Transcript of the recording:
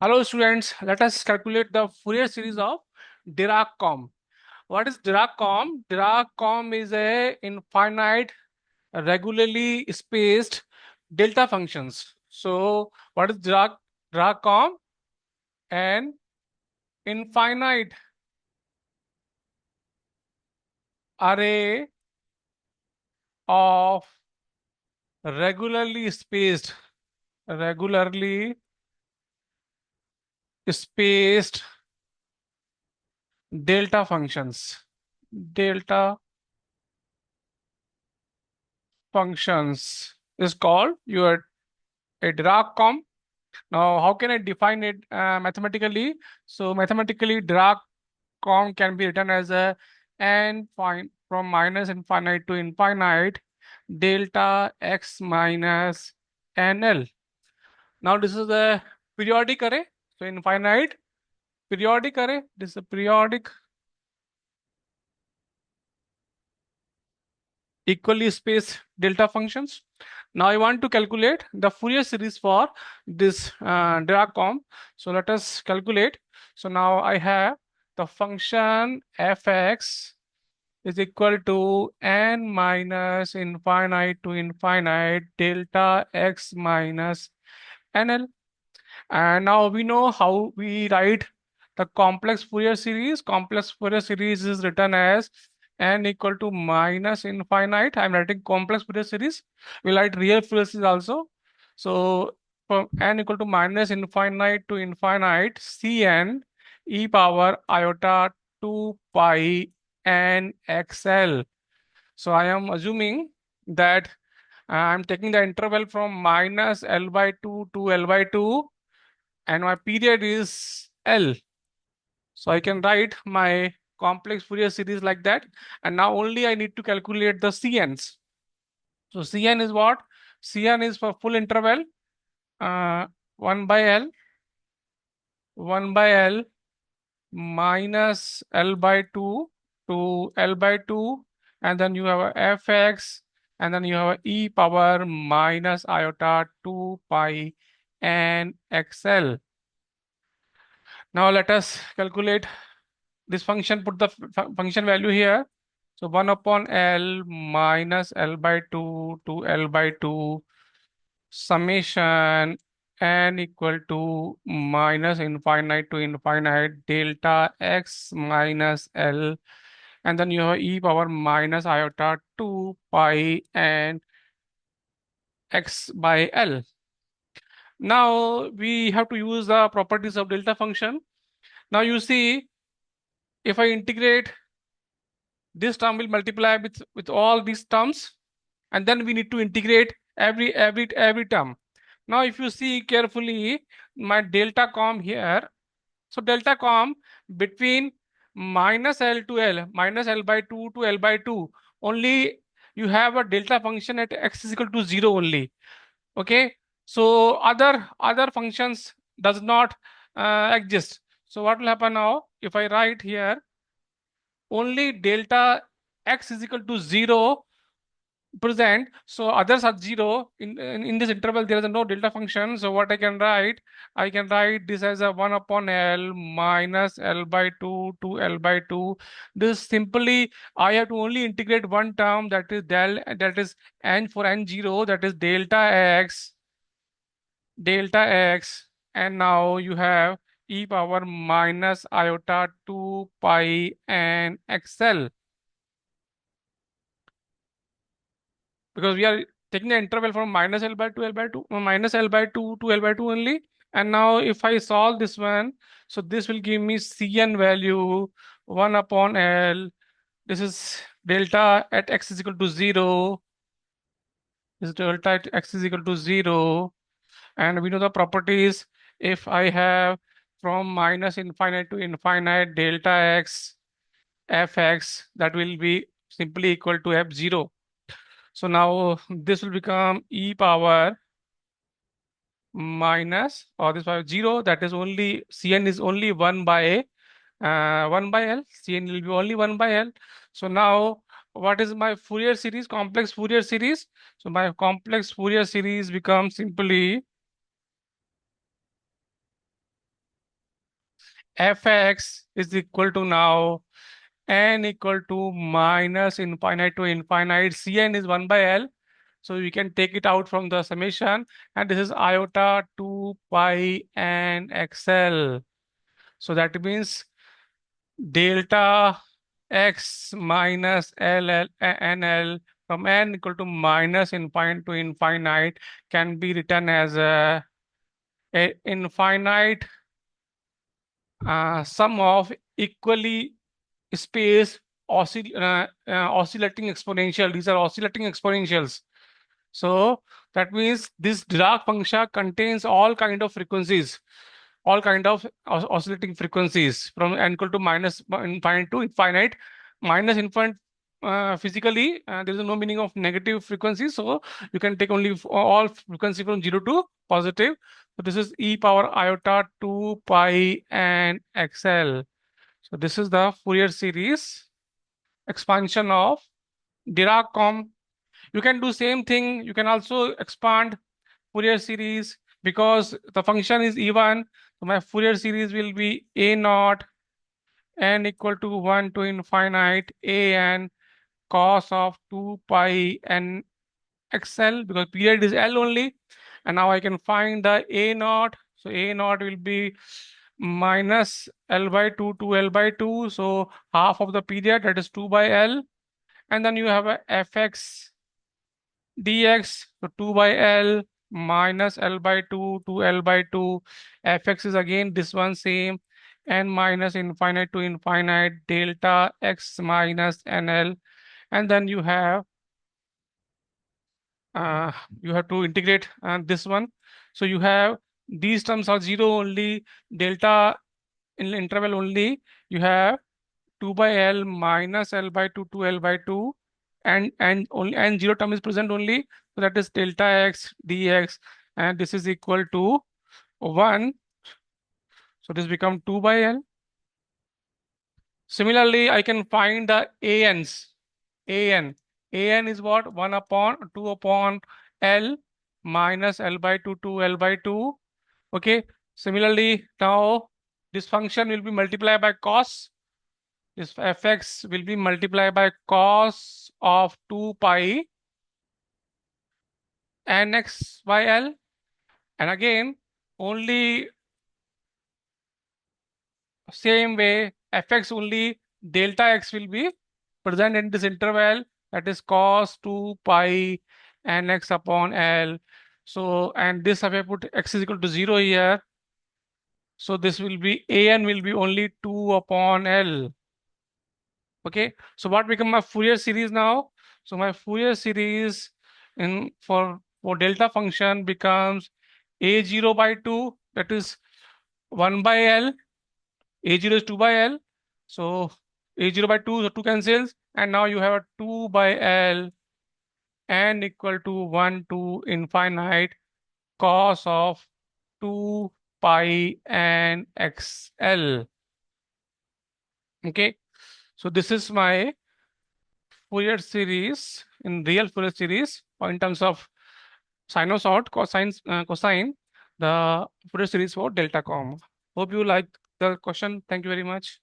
Hello students, let us calculate the Fourier series of Dirac-Com. What is Dirac-Com? Dirac-Com is a infinite, regularly spaced delta functions. So what is Dirac-Com? An infinite array of regularly spaced, regularly spaced delta functions. Delta functions is called your a Dirac-Com. Now, how can I define it mathematically? So, mathematically, Dirac-Com can be written as a n from minus infinite to infinite delta x minus nl. Now, this is a periodic array. So, infinite periodic array. This is a periodic equally spaced delta functions. Now I want to calculate the Fourier series for this Dirac-Com. So let us calculate. So now I have the function fx is equal to n minus infinite to infinite delta x minus nl. And now we know how we write the complex Fourier series. Complex Fourier series is written as n equal to minus infinite. I'm writing complex Fourier series. We write real Fourier series also. So from n equal to minus infinite to infinite, Cn e power iota 2 pi n xl. So I am assuming that I'm taking the interval from minus L by 2 to L by 2 and my period is L. So I can write my complex Fourier series like that. And now only I need to calculate the Cn's. So Cn is what? Cn is for full interval, uh, 1 by L, 1 by L minus L by 2 to L by 2. And then you have a fx, and then you have a e power minus iota 2 pi and xl. Now let us calculate this function, put the function value here. So 1 upon L minus L by 2 to L by 2 summation n equal to minus infinite to infinite delta x minus L, and then you have e power minus iota 2 pi and x by L. Now we have to use the properties of delta function. Now you see, if I integrate, this term will multiply with all these terms, and then we need to integrate every term. Now if you see carefully my delta com here, so delta com between minus L to L, minus L by 2 to L by 2, only you have a delta function at x is equal to 0 only. Okay, so other functions does not exist. So what will happen now if I write here only delta x is equal to 0 present, so others are 0. In this interval there is no delta function. So what I can write this as a 1 upon L minus L by 2 to L by 2. This simply I have to only integrate one term, that is that is n for n0, that is delta x, and now you have e power minus iota 2 pi and xl, because we are taking the interval from minus L by 2 L by 2 minus L by 2 to L by 2 only. And now if I solve this one, so this will give me Cn value 1 upon L. This is delta at x is equal to 0. This is delta at x is equal to 0. And we know the properties. If I have from minus infinite to infinite delta x fx, that will be simply equal to f0. So now this will become e power minus, or this power 0, that is only Cn is only 1 by 1 by L. Cn will be only 1 by L. So now what is my Fourier series, complex Fourier series? So my complex Fourier series becomes simply fx is equal to now n equal to minus infinite to infinite. Cn is 1 by L. So you can take it out from the summation, and this is iota 2 pi n xl. So that means delta x minus nl from n equal to minus infinite to infinite can be written as a infinite sum of equally spaced oscillating exponential. These are oscillating exponentials. So that means this Dirac function contains all kind of frequencies, all kind of oscillating frequencies from n equal to minus infinite to infinite. Minus infinite, physically there is no meaning of negative frequency, so you can take only all frequency from 0 to positive. So this is e power iota 2 pi and xl. So this is the Fourier series expansion of Dirac. You can do same thing. You can also expand Fourier series because the function is even. So my Fourier series will be a naught n equal to 1 to infinite a n cos of 2 pi n xl, because period is L only. And now I can find the a naught. So a naught will be minus L by 2 to L by 2. So half of the period, that is 2 by L. And then you have a fx dx, so 2 by L minus L by 2 to L by 2. Fx is again this one same, n minus infinite to infinite delta x minus nl. And then uh, you have to integrate this one. So you have these terms are 0 only, delta in interval only. You have 2 by L minus L by 2 to L by 2, and only and 0 term is present only. So that is delta x dx, and this is equal to 1. So this become 2 by L. Similarly, I can find the ANs. AN. AN is what? 1 upon 2 upon L minus L by 2 to L by 2. Okay. Similarly, now this function will be multiplied by cos. This fx will be multiplied by cos of 2 pi nx by L. And again, only same way, fx only delta x will be present in this interval, that is cos 2 pi nx upon L. So, and this if I put x is equal to 0 here, so this will be an will be only 2 upon L. Okay, so what become my Fourier series now? So my Fourier series in for delta function becomes a0 by 2, that is 1 by L. A0 is 2 by L. So a0 by 2, so 2 cancels, and now you have a 2 by L n equal to 1 to infinite cos of 2 pi n xl. Okay, so this is my Fourier series in real Fourier series, or in terms of sinusoid, cosine, the Fourier series for delta com. Hope you like the question. Thank you very much.